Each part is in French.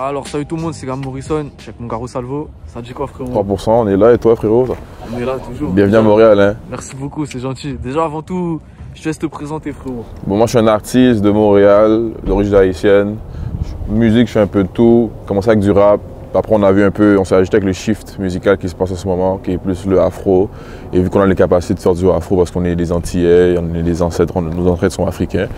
Alors salut tout le monde, c'est Gam Morrison, je suis avec mon gars Salvo. Ça dit quoi frérot? 3%, on est là et toi frérot? On est là toujours. Bienvenue à Montréal hein. Merci beaucoup, c'est gentil. Déjà avant tout, je te laisse te présenter frérot. Bon, moi je suis un artiste de Montréal, d'origine haïtienne. Musique, je fais un peu de tout. Commencé avec du rap. Après on a vu un peu, on s'est ajouté avec le shift musical qui se passe en ce moment, qui est plus le afro. Et vu qu'on a les capacités de faire du afro parce qu'on est des Antillais, on est des ancêtres, nos ancêtres sont africains,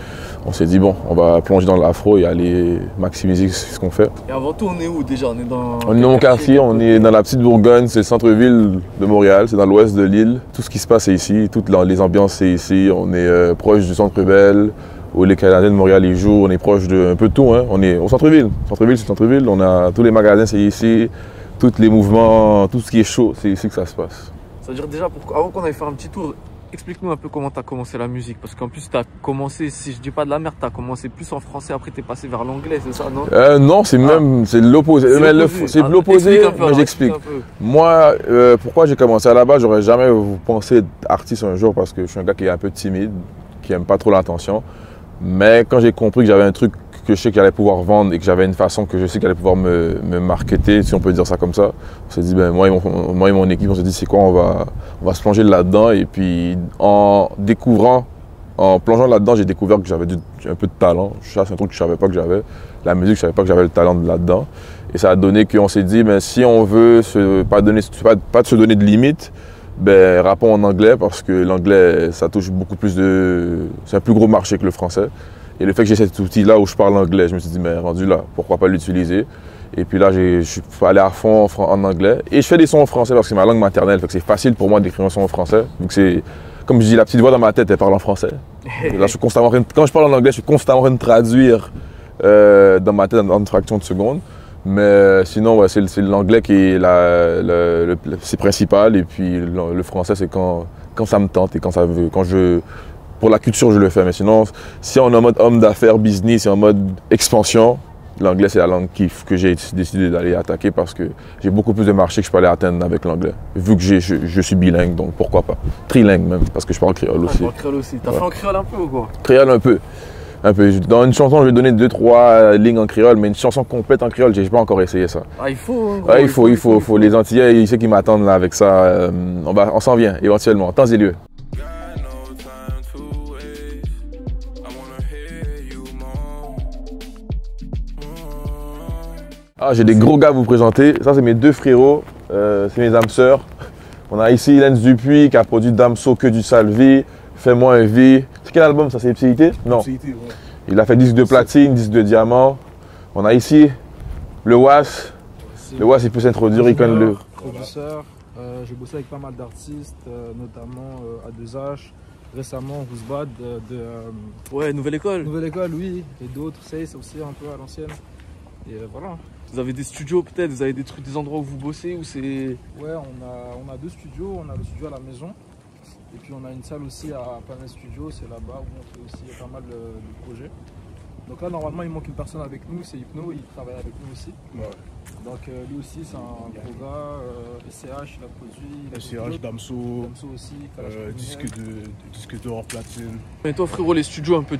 on s'est dit bon, on va plonger dans l'afro et aller maximiser ce qu'on fait. Et avant tout, on est où déjà? On est dans mon quartier, on est dans la petite Bourgogne, c'est le centre-ville de Montréal, c'est dans l'ouest de l'île. Tout ce qui se passe c'est ici, toutes les ambiances c'est ici. On est proche du centre Bell, où les Canadiens de Montréal y jouent, on est proche de un peu de tout. Hein. On est au centre-ville. Centre-ville, c'est centre-ville. On a tous les magasins, c'est ici. Tous les mouvements, tout ce qui est chaud, c'est ici que ça se passe. Ça veut dire déjà, avant qu'on aille faire un petit tour, explique-nous un peu comment tu as commencé la musique. Parce qu'en plus, tu as commencé, si je dis pas de la merde, tu as commencé plus en français, après tu es passé vers l'anglais, c'est ça, non? Non, c'est même c'est l'opposé. C'est l'opposé, mais j'explique. Moi, pourquoi j'ai commencé à la base, j'aurais jamais pensé être artiste un jour parce que je suis un gars qui est un peu timide, qui aime pas trop l'attention. Mais quand j'ai compris que j'avais un truc que je sais qu'il allait pouvoir vendre et que j'avais une façon que je sais qu'il allait pouvoir me marketer, si on peut dire ça comme ça, on s'est dit, ben, moi et mon équipe, on s'est dit, c'est quoi, on va se plonger là-dedans. Et puis, en plongeant là-dedans, j'ai découvert que j'avais un peu de talent. Ça, c'est un truc que je ne savais pas que j'avais. La musique, je ne savais pas que j'avais le talent là-dedans. Et ça a donné qu'on s'est dit, ben, si on veut pas se donner de limites, ben, rappons en anglais parce que l'anglais, ça touche beaucoup plus c'est un plus gros marché que le français. Et le fait que j'ai cet outil-là où je parle anglais, je me suis dit, mais rendu là, pourquoi pas l'utiliser? Et puis là, je suis allé à fond en anglais. Et je fais des sons en français parce que c'est ma langue maternelle, fait que c'est facile pour moi d'écrire un son en français. Donc c'est, comme je dis, la petite voix dans ma tête, elle parle en français. Et là, quand je parle en anglais, je suis constamment en train de traduire dans ma tête en une fraction de seconde. Mais sinon, ouais, c'est l'anglais qui est c'est principal. Et puis le français, c'est quand ça me tente et quand ça veut. Pour la culture, je le fais. Mais sinon, si on est en mode homme d'affaires, business et en mode expansion, l'anglais, c'est la langue que j'ai décidé d'aller attaquer parce que j'ai beaucoup plus de marchés que je peux aller atteindre avec l'anglais. Vu que je suis bilingue, donc pourquoi pas. Trilingue même, parce que je parle créole aussi. Tu parles créole aussi. T'as fait en créole un peu ou quoi? Créole un peu. Un peu. Dans une chanson, je vais donner 2-3 lignes en créole, mais une chanson complète en créole, j'ai pas encore essayé ça. Ah, il faut. Hein, ouais, il faut. Les Antillais, ils savent qu'ils m'attendent là avec ça. On s'en vient éventuellement, en temps et lieu. Ah, j'ai des gros gars à vous présenter. Ça, c'est mes deux frérots, c'est mes âmes sœurs. On a ici Lens Dupuis qui a produit Damso, Que du Salvi, Fais-moi un V. C'est quel album ça? C'est Ipséité? Non. Ipséité, ouais. Il a fait disque de platine, disque de diamant. On a ici le Was. Le Was, il peut s'introduire, il connaît le. Producteur, j'ai bossé avec pas mal d'artistes, notamment A2H, récemment Rousbad ouais, Nouvelle École. Nouvelle École, oui, et d'autres, Sace aussi un peu à l'ancienne. Et voilà. Vous avez des studios peut-être? Vous avez des endroits où vous bossez ou c'est... Ouais, on a deux studios. On a le studio à la maison. Et puis on a une salle aussi à Planet Studio, c'est là-bas où on fait aussi pas mal de projets. Donc là, normalement, il manque une personne avec nous, c'est Hypno, il travaille avec nous aussi. Ouais. Donc lui aussi, c'est un gros gars. SCH, il a produit. SCH, Damso aussi. disque d'or, platine. Et toi, frérot, les studios, un peu,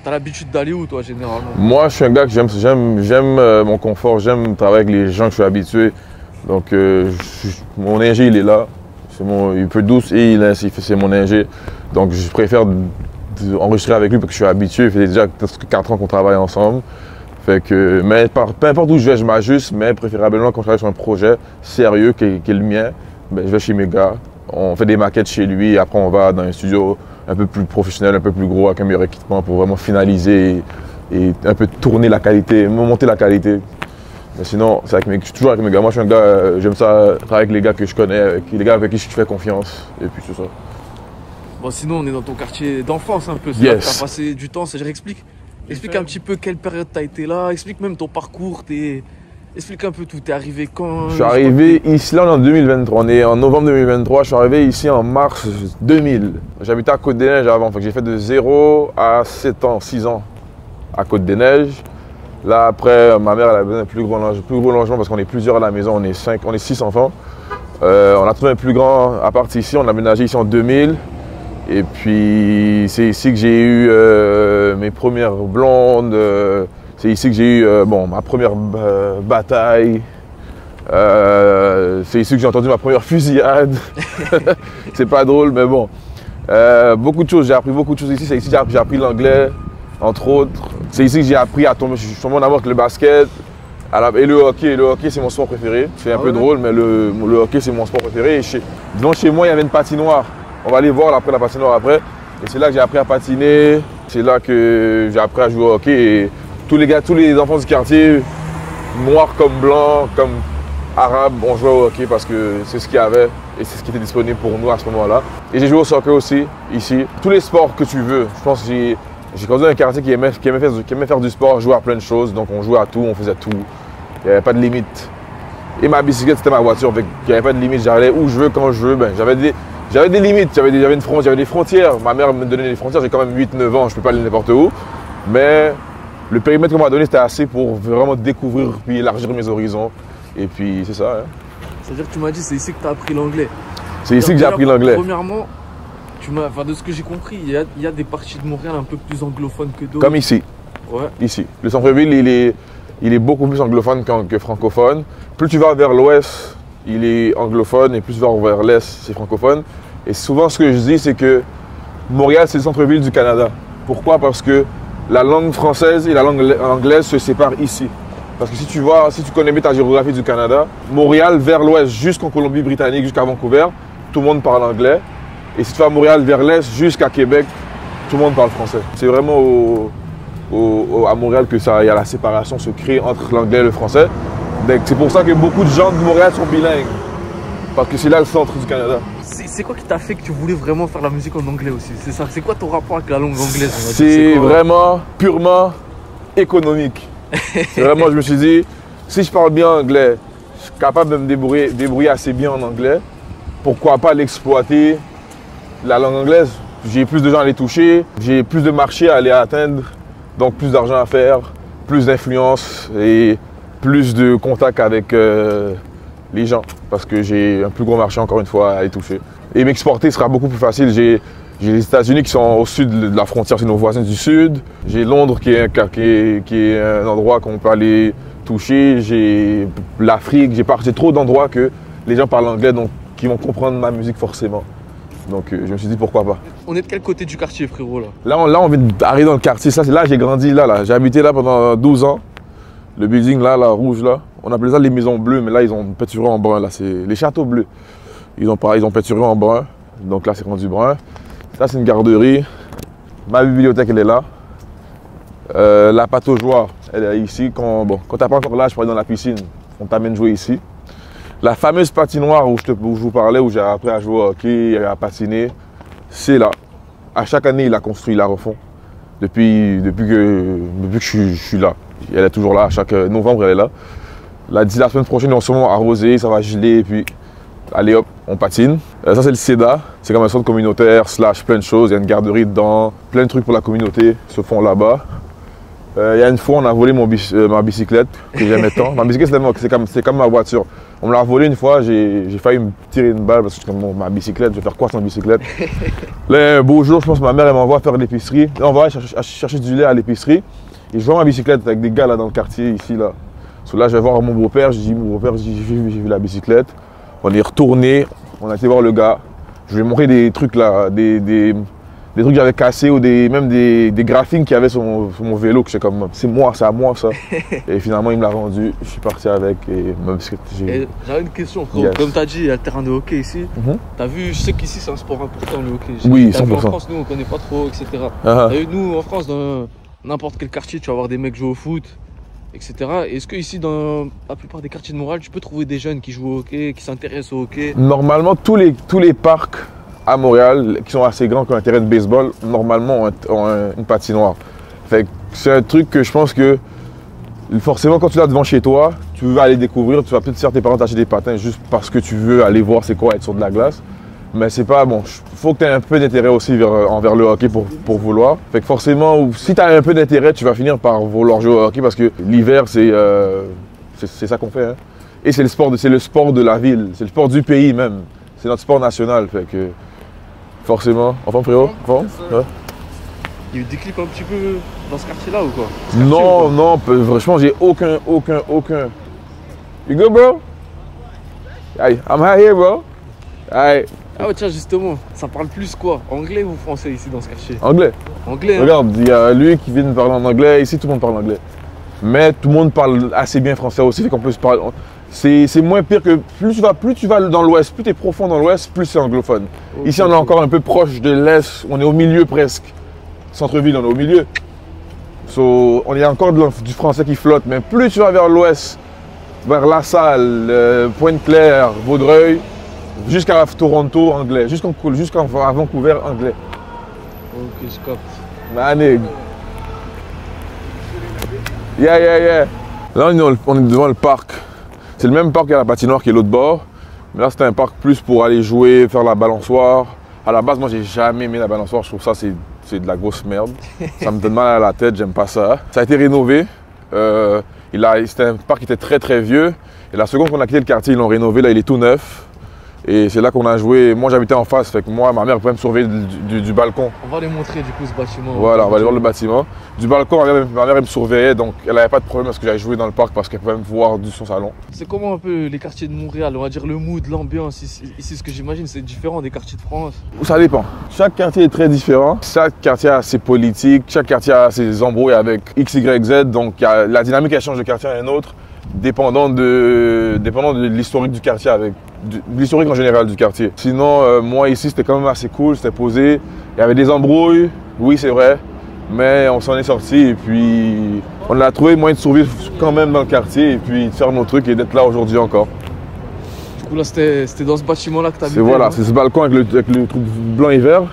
t'as l'habitude d'aller où, toi, généralement? Moi, je suis un gars que j'aime mon confort, j'aime travailler avec les gens que je suis habitué. Donc, mon ingé, il est là. Il peut douce et c'est mon ingé. Donc, je préfère enregistrer avec lui parce que je suis habitué. Ça fait déjà presque 4 ans qu'on travaille ensemble. Fait que, mais peu importe où je vais, je m'ajuste. Mais préférablement, quand je travaille sur un projet sérieux qui est le mien, ben, je vais chez mes gars. On fait des maquettes chez lui. Et après, on va dans un studio un peu plus professionnel, un peu plus gros, avec un meilleur équipement pour vraiment finaliser et un peu tourner la qualité, monter la qualité. Mais sinon, je suis toujours avec mes gars. Moi, je suis un gars, j'aime ça travailler avec les gars que je connais, avec les gars avec qui je fais confiance. Et puis, c'est ça. Bon, sinon, on est dans ton quartier d'enfance un peu. C'est yes. Là que t'as passé du temps. Explique un petit peu quelle période t'as été là. Explique même ton parcours. Explique un peu tout. T'es arrivé quand? Je suis arrivé ici, là, en 2023. On est en novembre 2023. Je suis arrivé ici en mars 2000. J'habitais à Côte-des-Neiges avant. J'ai fait de 0 à 7 ans, 6 ans à Côte-des-Neiges. Là, après, ma mère elle a besoin d'un plus gros logement parce qu'on est plusieurs à la maison, on est 6 enfants. On a trouvé un plus grand appart ici, on a aménagé ici en 2000. Et puis, c'est ici que j'ai eu mes premières blondes. C'est ici que j'ai eu ma première bataille. C'est ici que j'ai entendu ma première fusillade. C'est pas drôle, mais bon. Beaucoup de choses, j'ai appris beaucoup de choses ici. C'est ici que j'ai appris l'anglais, entre autres. C'est ici que j'ai appris à tomber. Je suis tombé en amour avec le basket et le hockey. Le hockey, c'est mon sport préféré. C'est un peu drôle, mais le hockey, c'est mon sport préféré. Devant chez moi, il y avait une patinoire. On va aller voir après la patinoire après. Et c'est là que j'ai appris à patiner. C'est là que j'ai appris à jouer au hockey. Et tous les enfants du quartier, noirs comme blancs, comme arabes, ont joué au hockey parce que c'est ce qu'il y avait et c'est ce qui était disponible pour nous à ce moment-là. Et j'ai joué au soccer aussi, ici. Tous les sports que tu veux. Je pense que j'ai grandi dans un quartier qui aimait faire du sport, jouer à plein de choses. Donc on jouait à tout, on faisait tout. Il n'y avait pas de limite. Et ma bicyclette, c'était ma voiture. Il n'y avait pas de limite. J'allais où je veux, quand je veux. Ben, j'avais des limites, j'avais des frontières. Ma mère me donnait des frontières, j'ai quand même 8-9 ans, je ne peux pas aller n'importe où. Mais le périmètre qu'on m'a donné, c'était assez pour vraiment découvrir puis élargir mes horizons. Et puis c'est ça. Hein. C'est-à-dire que tu m'as dit c'est ici que tu as appris l'anglais. C'est ici que j'ai appris l'anglais. Premièrement, de ce que j'ai compris, il y a des parties de Montréal un peu plus anglophones que d'autres. Comme ici. Ouais. Ici. Le centre-ville, il est beaucoup plus anglophone que francophone. Plus tu vas vers l'ouest, il est anglophone et plus tu vas vers l'est, c'est francophone. Et souvent, ce que je dis, c'est que Montréal, c'est le centre-ville du Canada. Pourquoi? Parce que la langue française et la langue anglaise se séparent ici. Parce que si tu connais bien ta géographie du Canada, Montréal vers l'ouest jusqu'en Colombie-Britannique, jusqu'à Vancouver, tout le monde parle anglais. Et si tu vas à Montréal vers l'est jusqu'à Québec, tout le monde parle français. C'est vraiment à Montréal que il y a la séparation se crée entre l'anglais et le français. C'est pour ça que beaucoup de gens de Montréal sont bilingues. Parce que c'est là le centre du Canada. C'est quoi qui t'a fait que tu voulais vraiment faire la musique en anglais aussi? C'est ça. C'est quoi ton rapport avec la langue anglaise? C'est vraiment purement économique. C'est vraiment, je me suis dit, si je parle bien anglais, je suis capable de me débrouiller assez bien en anglais, pourquoi pas l'exploiter, la langue anglaise? J'ai plus de gens à les toucher, j'ai plus de marchés à aller atteindre, donc plus d'argent à faire, plus d'influence et plus de contact avec les gens, parce que j'ai un plus gros marché encore une fois à aller toucher. Et m'exporter sera beaucoup plus facile. J'ai les États-Unis qui sont au sud de la frontière, c'est nos voisins du sud. J'ai Londres qui est un endroit qu'on peut aller toucher. J'ai l'Afrique, j'ai trop d'endroits que les gens parlent anglais, donc qui vont comprendre ma musique forcément. Donc je me suis dit pourquoi pas. On est de quel côté du quartier, frérot, là? Là, on vient d'arriver dans le quartier. Ça, c'est là j'ai grandi, là. J'ai habité là pendant 12 ans. Le building là, rouge là. On appelait ça les maisons bleues, mais là ils ont peinturé en brun. Là, c'est les châteaux bleus. Ils ont peinturé en brun. Donc là, c'est rendu brun. Ça, c'est une garderie. Ma bibliothèque, elle est là. La pataugeoire, elle est ici. Quand t'as pas encore l'âge pour aller dans la piscine, on t'amène jouer ici. La fameuse patinoire où je vous parlais, où j'ai appris à jouer au hockey, à patiner, c'est là. À chaque année, ils la construisent, ils la refont. Depuis que je suis là. Elle est toujours là. À chaque novembre, elle est là. La semaine prochaine, ils vont sûrement arroser, ça va geler, et puis allez hop, on patine. Ça, c'est le CEDA. C'est comme un centre communautaire, / plein de choses. Il y a une garderie dedans, plein de trucs pour la communauté se font là-bas. Il y a une fois, on a volé ma bicyclette, que j'aimais tant. Ma bicyclette, c'est comme ma voiture. On me l'a volée une fois, j'ai failli me tirer une balle parce que bon, ma bicyclette, je vais faire quoi sans bicyclette? Là, un beau jour, je pense que ma mère elle m'envoie faire l'épicerie. On va aller chercher du lait à l'épicerie. Et je vois ma bicyclette avec des gars là dans le quartier, ici là. Là, je vais voir mon beau-père, j'ai vu la bicyclette. On est retourné, on a été voir le gars. Je lui ai montré des trucs là, des trucs que j'avais cassés ou même des graphines qu'il y avait sur mon vélo, que c'est comme, c'est moi, c'est à moi ça. Et finalement, il me l'a rendu, je suis parti avec et ma bicyclette. J'avais une question, frérot. Yes. Comme tu as dit, il y a le terrain de hockey ici. T'as vu, je sais qu'ici c'est un sport important le hockey. Oui, 100%. En France, nous on connaît pas trop, etc. Nous en France, dans n'importe quel quartier, tu vas voir des mecs jouer au foot, etc. Est-ce que ici, dans la plupart des quartiers de Montréal, tu peux trouver des jeunes qui jouent au hockey, qui s'intéressent au hockey? Normalement, tous les parcs à Montréal, qui sont assez grands, qui ont un terrain de baseball, normalement ont une patinoire. C'est un truc que je pense que forcément quand tu l'as devant chez toi, tu veux aller découvrir, tu vas peut-être faire tes parents t'acheter des patins juste parce que tu veux aller voir c'est quoi être sur de la glace. Mais c'est pas bon, faut que tu aies un peu d'intérêt aussi envers le hockey pour vouloir. Fait que forcément, si tu as un peu d'intérêt, tu vas finir par vouloir jouer au hockey parce que l'hiver, c'est ça qu'on fait. Hein. Et c'est le sport de la ville, c'est le sport du pays même. C'est notre sport national. Fait que forcément. Enfin, frérot, ouais. Il y a eu des clips un petit peu dans ce quartier-là ou quoi? Non, non, franchement, j'ai aucun. You go, bro? Hey, I'm right here, bro. Hey. Ah ouais, tiens, justement, ça parle plus quoi? Anglais ou français ici dans ce quartier? Anglais. Anglais, hein? Regarde, il y a lui qui vient de parler en anglais, ici tout le monde parle anglais. Mais tout le monde parle assez bien français aussi, fait qu'on peut se parler. C'est moins pire que plus tu vas dans l'ouest, plus tu es profond dans l'ouest, plus c'est anglophone. Okay, ici on est encore un peu proche de l'est, on est au milieu presque. Centre-ville, on est au milieu. So, on est encore du français qui flotte, mais plus tu vas vers l'ouest, vers La Salle, Pointe-Claire, Vaudreuil, jusqu'à Toronto, anglais. Jusqu'à Vancouver, anglais. Ok, je capte. Manig. Yeah. Là, on est devant le parc. C'est le même parc qu'à la patinoire qui est l'autre bord. Mais là, c'était un parc plus pour aller jouer, faire la balançoire. À la base, moi, j'ai jamais aimé la balançoire. Je trouve ça, c'est de la grosse merde. Ça me donne mal à la tête, j'aime pas ça. Ça a été rénové. C'était un parc qui était très, très vieux. Et la seconde qu'on a quitté le quartier, ils l'ont rénové. Là, il est tout neuf. Et c'est là qu'on a joué. Moi, j'habitais en face, fait que moi, ma mère pouvait me surveiller du balcon. On va les montrer du coup ce bâtiment. Voilà, on va aller voir le bâtiment. Du balcon, ma mère elle me surveillait, donc elle n'avait pas de problème parce que j'allais jouer dans le parc parce qu'elle pouvait me voir de son salon. C'est comment un peu les quartiers de Montréal? On va dire le mood, l'ambiance ici, ce que j'imagine, c'est différent des quartiers de France. Ça dépend. Chaque quartier est très différent. Chaque quartier a ses politiques, chaque quartier a ses embrouilles avec X, Y, Z. Donc la dynamique elle change de quartier à un autre, dépendant de l'historique du quartier, de l'historique en général du quartier. Sinon, moi ici, c'était quand même assez cool, c'était posé. Il y avait des embrouilles, oui c'est vrai, mais on s'en est sorti et puis on a trouvé moyen de survivre quand même dans le quartier et puis de faire nos trucs et d'être là aujourd'hui encore. Du coup là, c'était dans ce bâtiment-là que tu habitais? Voilà, c'est ce balcon avec le truc blanc et vert.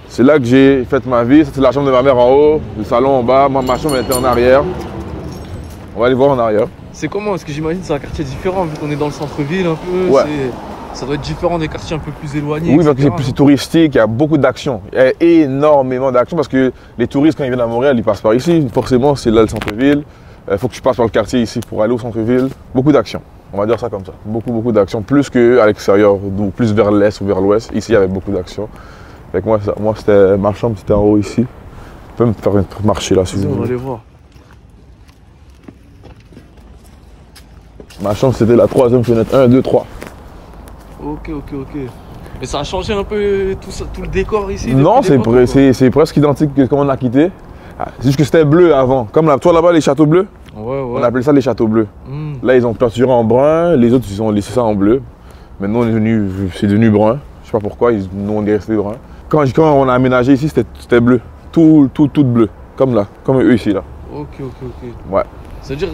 C'est là que j'ai fait ma vie. C'était la chambre de ma mère en haut, le salon en bas. Moi, ma chambre était en arrière. On va aller voir en arrière. C'est comment? Parce que j'imagine que c'est un quartier différent vu qu'on est dans le centre-ville un peu. Ouais. Ça doit être différent des quartiers un peu plus éloignés. Oui, parce que c'est plus touristique, il y a beaucoup d'actions. Il y a énormément d'actions parce que les touristes, quand ils viennent à Montréal, ils passent par ici. Forcément, c'est là le centre-ville. Il faut que tu passes par le quartier ici pour aller au centre-ville. Beaucoup d'actions. On va dire ça comme ça. Beaucoup d'actions. Plus qu'à l'extérieur, ou plus vers l'est ou vers l'ouest. Ici, il y avait beaucoup d'actions. Moi, c'était ma chambre, c'était en haut ici. Tu peux me faire marcher là si vous voulez. On va aller voir. Ma chambre, c'était la troisième fenêtre. 1, 2, 3. Ok. Mais ça a changé un peu tout le décor ici? Non, c'est presque identique que comme on a quitté. C'est juste que c'était bleu avant. Comme toi là-bas, les châteaux bleus. Ouais. On appelait ça les châteaux bleus. Là, ils ont peinturé en brun. Les autres, ils ont laissé ça en bleu. Maintenant, c'est devenu brun. Je sais pas pourquoi, nous, on est resté brun. Quand on a aménagé ici, c'était bleu. Tout bleu. Comme là, comme eux ici là. Ok. Ouais. C'est-à-dire,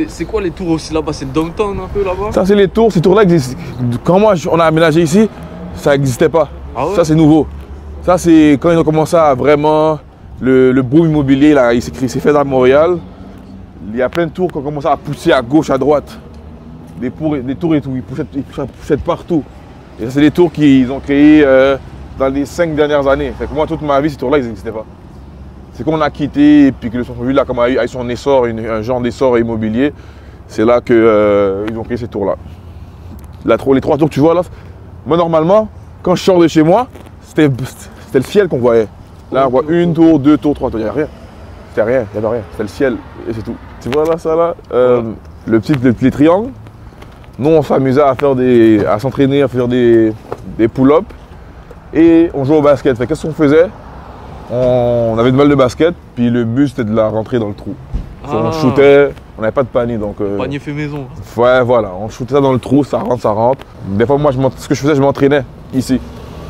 c'est quoi les tours aussi là-bas? C'est le downtown un peu là-bas? Ça, c'est les tours. Ces tours-là existent. Quand on a aménagé ici, ça n'existait pas. Ah ouais? Ça, c'est nouveau. Ça, c'est quand ils ont commencé à vraiment. Le boom immobilier, là, il s'est fait dans Montréal. Il y a plein de tours qui ont commencé à pousser à gauche, à droite. Des tours et tout. Ils poussaient partout. Et ça, c'est des tours qu'ils ont créés dans les 5 dernières années. Fait que moi, toute ma vie, ces tours-là, ils n'existaient pas. C'est qu'on a quitté et puis que le centre-ville a eu son essor, un genre d'essor immobilier. C'est là qu'ils ont créé ces tours-là. Les 3 tours que tu vois là, moi normalement, quand je sors de chez moi, c'était le ciel qu'on voyait. Là, on voit 1 tour, 2 tours, 3 tours, il n'y a rien. C'était rien, il n'y avait rien. C'était le ciel et c'est tout. Tu vois là, ça là, les triangles. Nous, on s'amusait à s'entraîner, à faire des pull-ups et on jouait au basket. Fait qu'est-ce qu'on faisait? On avait une balle de basket, puis le but c'était de la rentrer dans le trou. On shootait, on n'avait pas de panier donc. Panier fait maison. Ouais, voilà, on shootait ça dans le trou, ça rentre. Des fois, moi, ce que je faisais, je m'entraînais ici.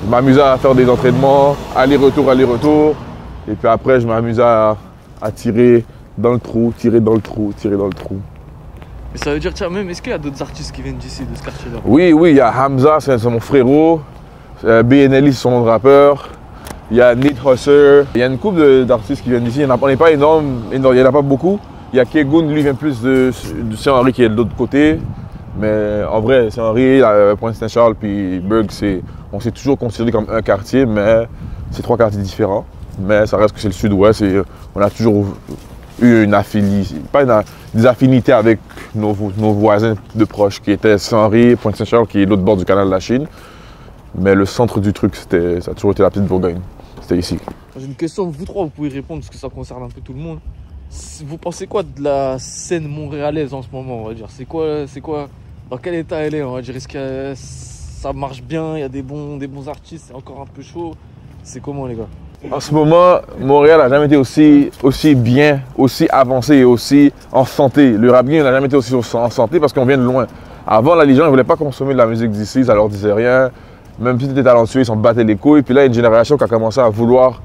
Je m'amusais à faire des entraînements, aller-retour. Et puis après, je m'amusais à tirer dans le trou, tirer dans le trou. Mais ça veut dire, tiens, même, est-ce qu'il y a d'autres artistes qui viennent d'ici, de ce quartier-là? Oui, il y a Hamza, c'est mon frérot. BNL, c'est son nom de rappeur. Il y a Nate Husser. Il y a une couple d'artistes qui viennent d'ici. On n'est pas énorme, il n'y en a pas beaucoup. Il y a Kegun, lui vient plus de Saint-Henri qui est de l'autre côté. Mais en vrai, Saint-Henri, Pointe-Saint-Charles puis Berg, on s'est toujours considéré comme un quartier, mais c'est 3 quartiers différents. Mais ça reste que c'est le sud-ouest et on a toujours eu des affinités avec nos voisins de proches qui étaient Saint-Henri, Pointe-Saint-Charles qui est l'autre bord du canal de la Chine. Mais le centre du truc, ça a toujours été la petite Bourgogne. C'était ici. J'ai une question, vous trois, vous pouvez répondre parce que ça concerne un peu tout le monde. Vous pensez quoi de la scène montréalaise en ce moment, on va dire? C'est quoi, dans quel état elle est, on va dire? Est-ce que ça marche bien, il y a des bons artistes, c'est encore un peu chaud? C'est comment, les gars? En ce moment, Montréal n'a jamais été aussi bien, aussi avancé et aussi en santé. Le rap game n'a jamais été aussi en santé parce qu'on vient de loin. Avant, là, les gens ne voulaient pas consommer de la musique d'ici, ça leur disait rien. Même si tu étais talentueux, ils s'en battaient les couilles. Puis là, il y a une génération qui a commencé à vouloir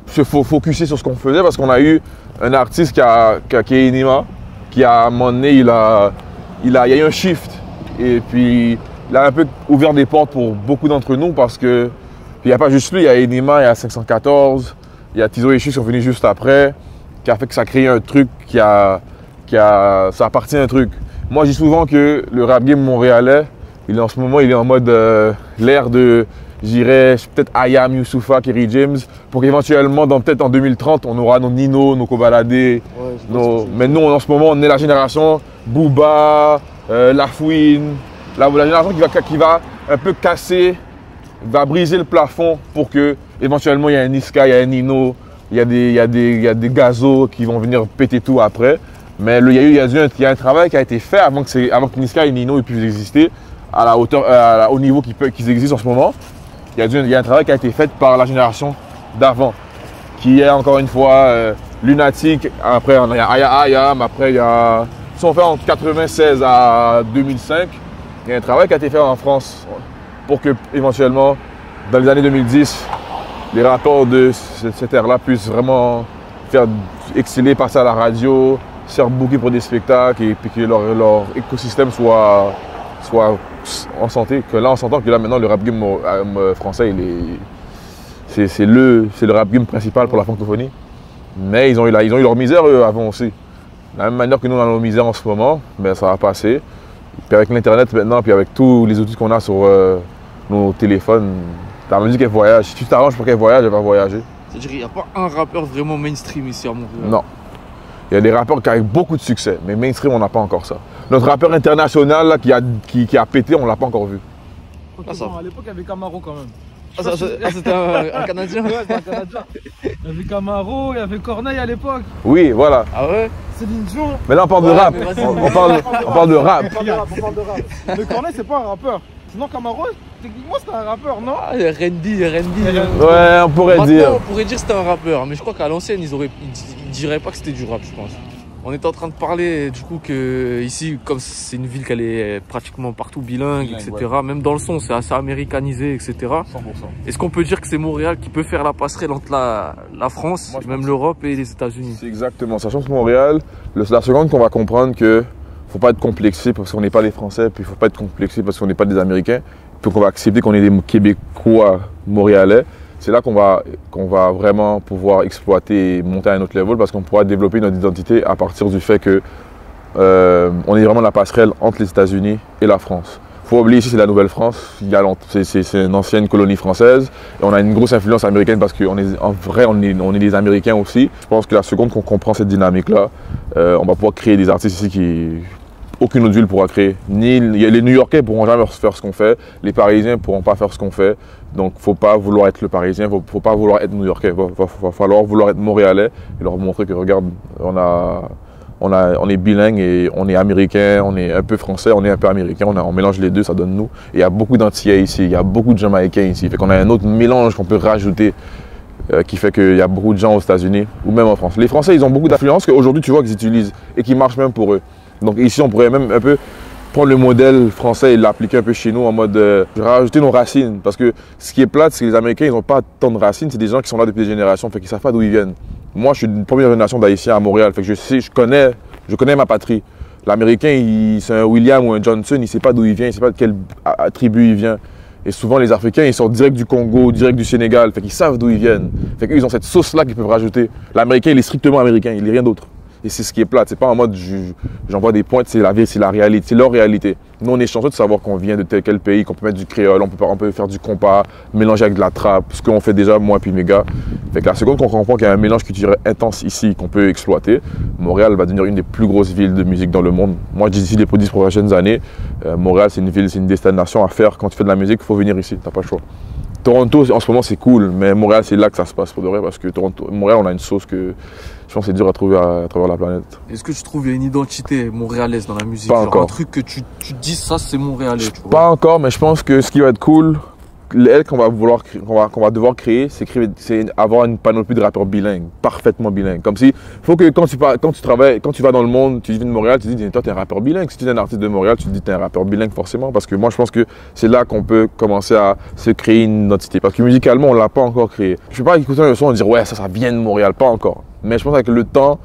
se focuser sur ce qu'on faisait parce qu'on a eu un artiste qui est Enima, qui à un moment donné, il y a eu un shift. Et puis, il a un peu ouvert des portes pour beaucoup d'entre nous parce que, il n'y a pas juste lui, il y a Enima, il y a 514, il y a Tizo et Chu qui sont venus juste après, qui a fait que ça a créé un truc ça appartient à un truc. Moi, je dis souvent que le rap game montréalais, en ce moment, il est en mode l'ère de, je dirais, peut-être Ayam, Youssoupha, Kerry James, pour qu'éventuellement, peut-être en 2030, on aura nos Nino, nos Kobalade, mais nous, en ce moment, on est la génération Booba, Lafouine, la génération qui va un peu casser, va briser le plafond pour que éventuellement il y a un Niska, il y a un Nino, il y a des gazos qui vont venir péter tout après. Mais il y a un travail qui a été fait avant que Niska et Nino puissent exister à la hauteur, au niveau qu'ils existent en ce moment. Il y a un travail qui a été fait par la génération d'avant, qui est encore une fois Lunatic. Après il y a Ayam, après il y a, si on fait entre 96 à 2005, il y a un travail qui a été fait en France pour que, éventuellement, dans les années 2010, les rappeurs de cette ère-là puissent vraiment faire exceller, passer à la radio, se faire booker pour des spectacles et puis que leur écosystème soit en santé. Que là, on s'entend que là, maintenant, le rap game français, c'est le rap game principal pour la francophonie. Mais ils ont eu leur misère, eux, avant aussi. De la même manière que nous, on a nos misères en ce moment, mais ça va passer. Puis avec l'Internet maintenant, puis avec tous les outils qu'on a sur nos téléphones, ta musique, elle voyage. Si tu t'arranges pour qu'elle voyage, elle va voyager. C'est-à-dire qu'il n'y a pas un rappeur vraiment mainstream ici à Montréal? Non. Il y a des rappeurs qui ont beaucoup de succès, mais mainstream, on n'a pas encore ça. Notre rappeur international là, qui a pété, on ne l'a pas encore vu. Okay, bon, à l'époque, il y avait Camaro quand même. C'était un Canadien? Ouais, c'était un Canadien. Il y avait Camaro, il y avait Corneille à l'époque. Oui, voilà. Ah ouais? Céline Dion. Mais là, on parle de rap. On parle de rap. Mais Corneille, c'est pas un rappeur. Sinon, Camaro, techniquement, c'était un rappeur, non? Ah, Randy. Ouais, on pourrait dire. On pourrait dire que c'était un rappeur, mais je crois qu'à l'ancienne, ils diraient pas que c'était du rap, je pense. On est en train de parler du coup que ici, comme c'est une ville qu'elle est pratiquement partout bilingue, etc. Ouais. Même dans le son, c'est assez américanisé, etc. 100%. Est-ce qu'on peut dire que c'est Montréal qui peut faire la passerelle entre la France, même l'Europe et les États-Unis? C'est exactement. Sachant que Montréal, la seconde qu'on va comprendre que faut pas être complexé parce qu'on n'est pas les Français, puis il faut pas être complexé parce qu'on n'est pas des Américains, puis qu'on va accepter qu'on est des Québécois montréalais. C'est là qu'on va vraiment pouvoir exploiter et monter à un autre level parce qu'on pourra développer notre identité à partir du fait que on est vraiment la passerelle entre les États-Unis et la France. Il faut oublier ici, c'est la Nouvelle-France, c'est une ancienne colonie française et on a une grosse influence américaine parce qu'en vrai, on est des Américains aussi. Je pense que la seconde qu'on comprend cette dynamique-là, on va pouvoir créer des artistes ici qui aucune autre ville pourra créer. Les New-Yorkais ne pourront jamais faire ce qu'on fait, les Parisiens ne pourront pas faire ce qu'on fait. Donc, il ne faut pas vouloir être le Parisien, il ne faut pas vouloir être New-Yorkais. Il va falloir vouloir être Montréalais et leur montrer que, regarde, on est bilingue et on est américain, on est un peu français, on est un peu américain, on mélange les deux, ça donne nous. Et il y a beaucoup d'Antillais ici, il y a beaucoup de Jamaïcains ici. Fait qu'on a un autre mélange qu'on peut rajouter qui fait qu'il y a beaucoup de gens aux États-Unis ou même en France. Les Français, ils ont beaucoup d'influence qu'aujourd'hui, tu vois qu'ils utilisent et qui marchent même pour eux. Donc ici, on pourrait même un peu prendre le modèle français et l'appliquer un peu chez nous en mode rajouter nos racines. Parce que ce qui est plate, c'est que les Américains, ils n'ont pas tant de racines. C'est des gens qui sont là depuis des générations, fait qu'ils ne savent pas d'où ils viennent. Moi, je suis une première génération d'Haïtiens à Montréal, fait que je connais ma patrie. L'Américain, c'est un William ou un Johnson, il ne sait pas d'où il vient, il ne sait pas de quelle tribu il vient. Et souvent, les Africains, ils sortent direct du Congo, direct du Sénégal, fait qu'ils savent d'où ils viennent. Fait qu'eux, ils ont cette sauce-là qu'ils peuvent rajouter. L'Américain, il est strictement américain, il n'est rien d'autre. Et c'est ce qui est plate, c'est pas en mode j'envoie des pointes, c'est la réalité, c'est leur réalité. Nous on est chanceux de savoir qu'on vient de tel quel pays, qu'on peut mettre du créole, on peut faire du compas, mélanger avec de la trappe, ce qu'on fait déjà moi et mes gars. Fait que la seconde qu'on comprend qu'il y a un mélange culturel intense ici qu'on peut exploiter, Montréal va devenir une des plus grosses villes de musique dans le monde. Moi je dis ici les 10 prochaines années, Montréal c'est une ville, c'est une destination à faire. Quand tu fais de la musique, il faut venir ici, t'as pas le choix. Toronto, en ce moment, c'est cool, mais Montréal, c'est là que ça se passe pour de vrai, parce que Montréal, on a une sauce que je pense que c'est dur à trouver à travers la planète. Est-ce que tu trouves qu'il y a une identité montréalaise dans la musique? Pas encore. Un truc que tu te dis, ça, c'est montréalais, tu vois? Pas encore, mais je pense que ce qui va être cool, l'aile qu'on va devoir créer, c'est avoir une panoplie de rappeurs bilingues, parfaitement bilingues. Comme si, faut que quand tu vas dans le monde, tu vis de Montréal, tu te dis, toi, t'es un rappeur bilingue. Si tu es un artiste de Montréal, tu te dis, t'es un rappeur bilingue forcément. Parce que moi, je pense que c'est là qu'on peut commencer à se créer une identité. Parce que musicalement, on l'a pas encore créé. Je ne peux pas écouter un son et dire, ouais, ça vient de Montréal, pas encore. Mais je pense qu'avec le temps,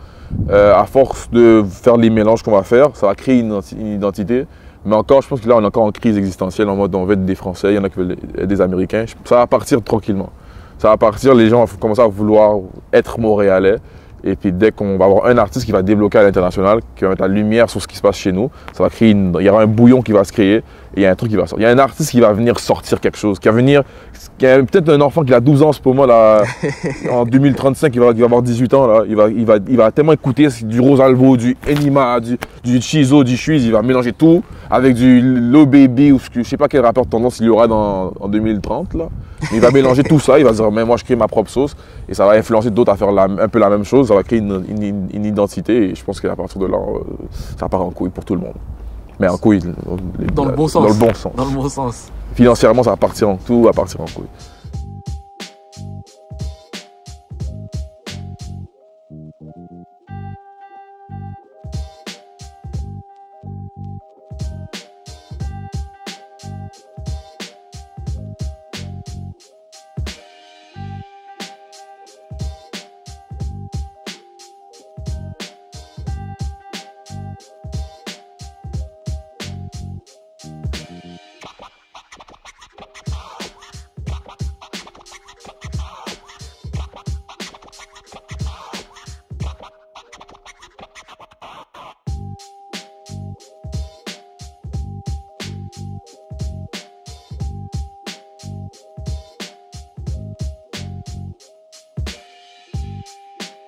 à force de faire les mélanges qu'on va faire, ça va créer une identité. Mais encore, je pense que là, on est encore en crise existentielle, en mode on veut être des Français, il y en a qui veulent être des Américains. Ça va partir tranquillement. Ça va partir, les gens vont commencer à vouloir être montréalais. Et puis dès qu'on va avoir un artiste qui va débloquer à l'international, qui va mettre la lumière sur ce qui se passe chez nous, ça va créer il y aura un bouillon qui va se créer et il y a un truc qui va sortir. Il y a un artiste qui va venir sortir quelque chose, qui a peut-être un enfant qui a 12 ans ce moment là, en 2035, il va avoir 18 ans là, il va tellement écouter du Rosalvo, du Enima, du Chizo, du Shuiz, il va mélanger tout avec du Lil Baby ou je sais pas quel rappeur de tendance il y aura en 2030 là. Il va mélanger tout ça, il va se dire mais moi je crée ma propre sauce et ça va influencer d'autres à faire un peu la même chose, ça va créer une identité et je pense qu'à partir de là ça part en couille pour tout le monde. Mais en couille dans le bon sens. Dans le bon sens. Dans le bon sens. Financièrement ça va partir en tout, va partir en couille.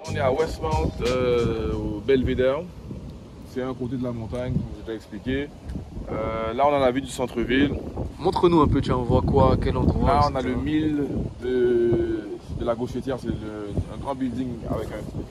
On est à Westmount, au Belvedere. C'est un côté de la montagne, comme je t'ai expliqué. Là, on a la vue du centre-ville. Montre-nous un peu, tiens, on voit quoi, quel endroit? Là, on a le mille de la Gauchetière. C'est un grand building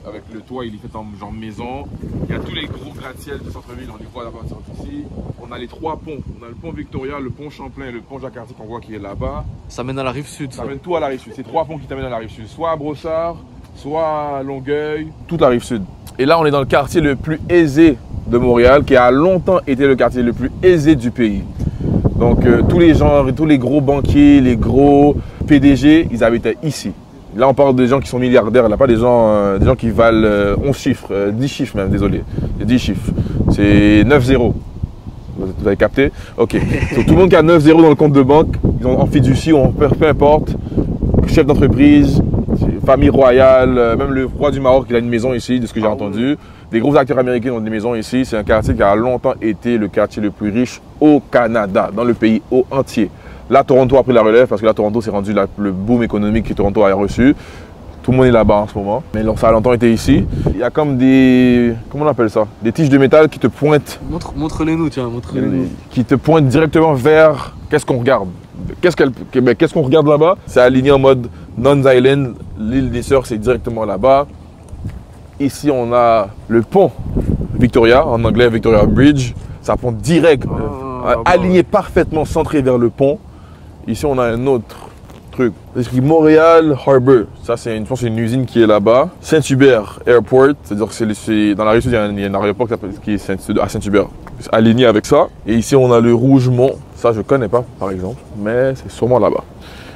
avec le toit, il est fait en genre maison. Il y a tous les gros gratte-ciel du centre-ville, on les voit à partir d'ici. On a les trois ponts. On a le pont Victoria, le pont Champlain et le pont Jacques-Cartier qu'on voit qui est là-bas. Ça mène à la rive sud. Ça mène tout à la rive sud. C'est trois ponts qui t'amènent à la rive sud. Soit à Brossard, soit à Longueuil, toute la rive sud. Et là, on est dans le quartier le plus aisé de Montréal, qui a longtemps été le quartier le plus aisé du pays. Donc, tous les gens, tous les gros banquiers, les gros PDG, ils habitaient ici. Là, on parle de gens qui sont milliardaires, là, pas des gens qui valent 11 chiffres, 10 chiffres même, désolé. 10 chiffres. C'est 9-0. Vous avez capté? Ok. Donc, tout le monde qui a 9-0 dans le compte de banque, ils ont en fiducie, peu importe, chef d'entreprise, famille royale, même le roi du Maroc, il a une maison ici, de ce que j'ai entendu. Des gros acteurs américains ont des maisons ici. C'est un quartier qui a longtemps été le quartier le plus riche au Canada, dans le pays entier. Là, Toronto a pris la relève parce que là, Toronto s'est rendu le boom économique que Toronto a reçu. Tout le monde est là-bas en ce moment. Mais ça a longtemps été ici. Il y a comme des... Comment on appelle ça? Des tiges de métal qui te pointent. Montre-les-nous, tiens, montre-les-nous. Qui te pointent directement vers qu'est-ce qu'on regarde. Qu'est-ce qu'on regarde là-bas? C'est aligné en mode Nuns Island. L'île des Sœurs, c'est directement là-bas. Ici, on a le pont Victoria, en anglais Victoria Bridge. Ça pont direct, aligné parfaitement, centré vers le pont. Ici, on a un autre truc. C'est écrit Montréal Harbor. Ça, je pense que c'est une usine qui est là-bas. Saint-Hubert Airport, c'est-à-dire que dans la rive sud, il y a un aéroport qui est à Saint-Hubert. Aligné avec ça. Et ici, on a le Rougemont. Ça, je ne connais pas, par exemple, mais c'est sûrement là-bas.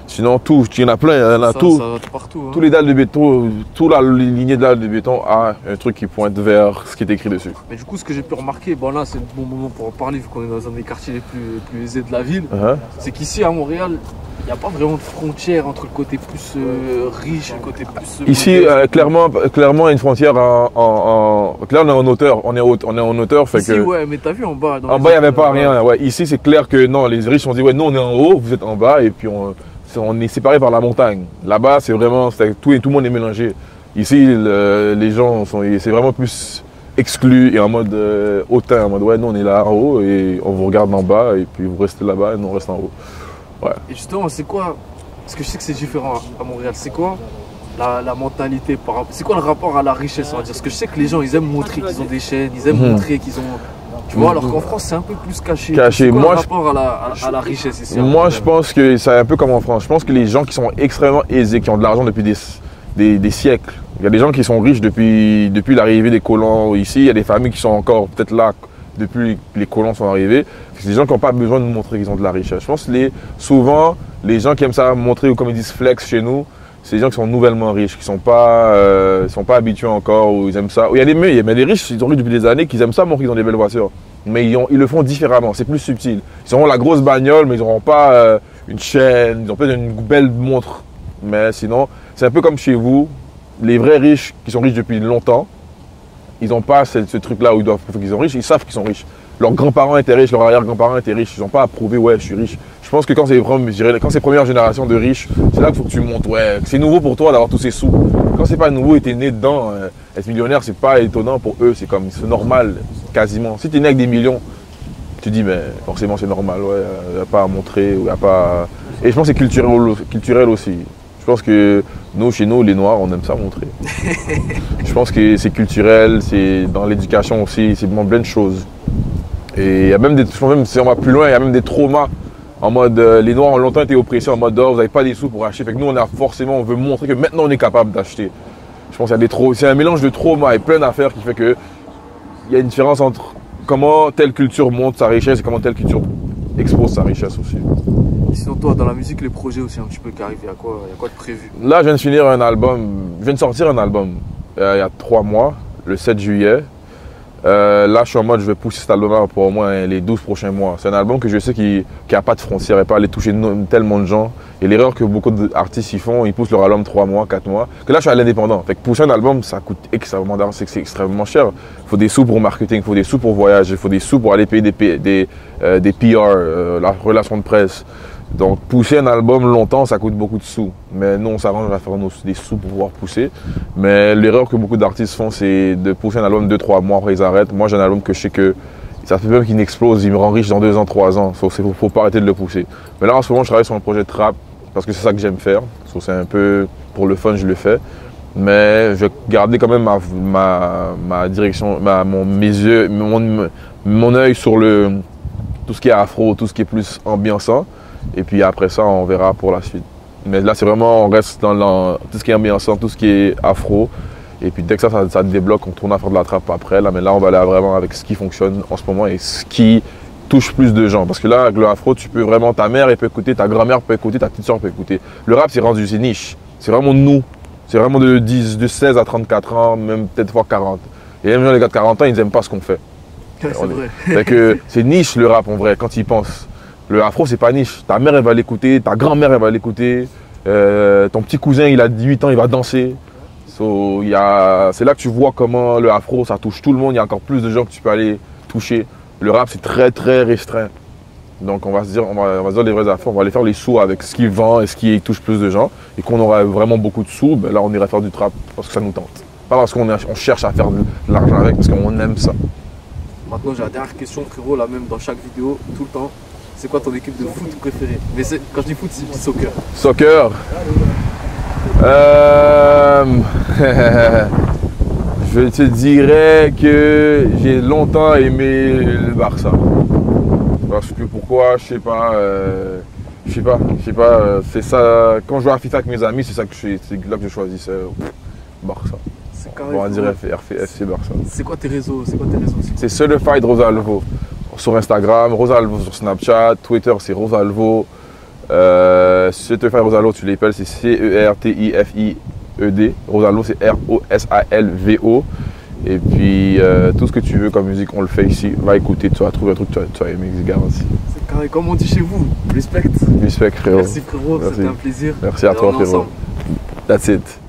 Sinon, il y en a plein, il y en a tout. Ça va partout. Hein. Tous les dalles de béton, toute la lignée de dalles de béton a un truc qui pointe vers ce qui est écrit dessus. Mais du coup, ce que j'ai pu remarquer, bon là, c'est le bon moment pour en parler, vu qu'on est dans un des quartiers les plus aisés de la ville, c'est qu'ici, à Montréal, il n'y a pas vraiment de frontière entre le côté plus riche et le côté plus... Ici, clairement, une frontière Là, on est en hauteur. On est en hauteur, fait ici, que... ouais, mais t'as vu en bas... En bas, il n'y avait pas rien. Ouais. Ici, c'est clair que non, les riches ont dit, ouais, nous, on est en haut, vous êtes en bas, et puis on est séparés par la montagne. Là-bas, c'est vraiment, tout le monde est mélangé. Ici, les gens c'est vraiment plus exclu et en mode hautain, en mode ouais, nous on est là en haut et on vous regarde en bas et puis vous restez là-bas et nous on reste en haut. Ouais. Et justement, c'est quoi Parce que je sais que c'est différent à Montréal. C'est quoi la mentalité par rapport... C'est quoi le rapport à la richesse, on va dire? Parce que je sais que les gens, ils aiment montrer qu'ils ont des chaînes, ils aiment montrer qu'ils ont... Tu vois, alors qu'en France, c'est un peu plus caché. C'est quoi le rapport à la richesse ici? Moi, je pense que c'est un peu comme en France. Je pense que les gens qui sont extrêmement aisés, qui ont de l'argent depuis des siècles, il y a des gens qui sont riches depuis l'arrivée des colons ici. Il y a des familles qui sont encore peut-être là depuis que les colons sont arrivés. C'est des gens qui n'ont pas besoin de montrer qu'ils ont de la richesse. Je pense que souvent, les gens qui aiment ça montrer, ou comme ils disent flex chez nous, c'est des gens qui sont nouvellement riches, qui ne sont pas habitués encore, ou ils aiment ça. Il y a des riches, ils sont riches depuis des années, qui aiment ça montrer qu'ils ont des belles voitures. Mais ils le font différemment, c'est plus subtil. Ils auront la grosse bagnole, mais ils n'auront pas une chaîne, ils ont peut-être une belle montre. Mais sinon, c'est un peu comme chez vous, les vrais riches qui sont riches depuis longtemps, ils n'ont pas ce truc-là où ils doivent prouver qu'ils sont riches, ils savent qu'ils sont riches. Leurs grands-parents étaient riches, leurs arrière-grands-parents étaient riches, ils n'ont pas à prouver, ouais, je suis riche. Je pense que quand c'est première génération de riches, c'est là qu'il faut que tu montres, ouais, c'est nouveau pour toi d'avoir tous ces sous. Quand c'est pas nouveau et tu es né dedans, être millionnaire, c'est pas étonnant pour eux, c'est normal, quasiment. Si tu es né avec des millions, tu dis, mais forcément c'est normal, ouais, il n'y a pas à montrer, il y a pas... Et je pense que c'est culturel aussi. Je pense que chez nous, les Noirs, on aime ça montrer. Je pense que c'est culturel, c'est dans l'éducation aussi, c'est vraiment plein de choses. Et il y a même si on va plus loin, il y a même des traumas. En mode, les Noirs ont longtemps été oppressés en mode, vous n'avez pas des sous pour acheter. Fait que nous, on veut montrer que maintenant on est capable d'acheter. Je pense qu'il y a c'est un mélange de traumas et plein d'affaires qui fait que il y a une différence entre comment telle culture montre sa richesse et comment telle culture expose sa richesse aussi. Sinon, toi, dans la musique, les projets aussi un petit peu qui arrivent, il y a quoi de prévu? Là, je viens de sortir un album il y a 3 mois, le 7 juillet. Là, je suis en mode, je vais pousser cet album-là pour au moins les 12 prochains mois. C'est un album que je sais qu'il n'a pas de frontières et pas aller toucher tellement de gens. Et l'erreur que beaucoup d'artistes y font, ils poussent leur album 3 mois, 4 mois. Que là, je suis à l'indépendant. Fait que pousser un album, ça coûte extrêmement d'argent, c'est extrêmement cher. Il faut des sous pour marketing, il faut des sous pour voyager, il faut des sous pour aller payer des PR, la relation de presse. Donc, pousser un album longtemps, ça coûte beaucoup de sous. Mais nous, on s'arrange à faire des sous pour pouvoir pousser. Mais l'erreur que beaucoup d'artistes font, c'est de pousser un album 2-3 mois, après ils arrêtent. Moi, j'ai un album que je sais que ça fait même qu'il explose, il me rend riche dans 2 ans, 3 ans. Faut pas arrêter de le pousser. Mais là, en ce moment, je travaille sur un projet de trap parce que c'est ça que j'aime faire. C'est un peu pour le fun, je le fais. Mais je vais garder quand même ma direction, mon œil sur tout ce qui est afro, tout ce qui est plus ambiançant. Et puis après ça, on verra pour la suite. Mais là, c'est vraiment, on reste dans tout ce qui est ambiançant, tout ce qui est afro. Et puis dès que ça débloque, on tourne à faire de la trappe après. Là, mais là, on va aller vraiment avec ce qui fonctionne en ce moment et ce qui touche plus de gens. Parce que là, avec le afro, tu peux vraiment, ta mère elle peut écouter, ta grand-mère peut écouter, ta petite soeur peut écouter. Le rap, c'est niche. C'est vraiment nous. C'est vraiment de 16 à 34 ans, même peut-être voire 40. Et même les gars de 40 ans, ils n'aiment pas ce qu'on fait. C'est vrai. Fait que c'est niche le rap en vrai, quand ils pensent. Le afro, c'est pas niche. Ta mère, elle va l'écouter, ta grand-mère, elle va l'écouter. Ton petit cousin, il a 18 ans, il va danser. C'est là que tu vois comment le afro, ça touche tout le monde. Il y a encore plus de gens que tu peux aller toucher. Le rap, c'est très, très restreint. Donc, on va se dire les vraies affaires. On va aller faire les sous avec ce qui vend et ce qui touche plus de gens. Et qu'on aura vraiment beaucoup de sous, ben là, on irait faire du trap parce que ça nous tente. Pas parce qu'on cherche à faire de l'argent avec, parce qu'on aime ça. Maintenant, j'ai la dernière question, frérot, là même dans chaque vidéo, tout le temps. C'est quoi ton équipe de foot préférée? Mais quand je dis foot, c'est soccer. Soccer. Je te dirais que j'ai longtemps aimé le Barça. Parce que pourquoi? Je sais pas. C'est ça. Quand je joue à FIFA avec mes amis, c'est là que je choisissais Barça. On va dire FC Barça. C'est quoi tes réseaux? C'est Certified Rosalvo. Sur Instagram, Rosalvo sur Snapchat, Twitter c'est Rosalvo. Certified Rosalvo, tu l'appelles, c'est CERTIFIED. Rosalvo c'est ROSALVO. Et puis tout ce que tu veux comme musique, on le fait ici. Va écouter, tu vas trouver un truc que tu vas aimer, garanti. C'est carré, comme on dit chez vous, respect. Respect frérot. Merci frérot, c'était un plaisir. Merci à toi frérot. That's it.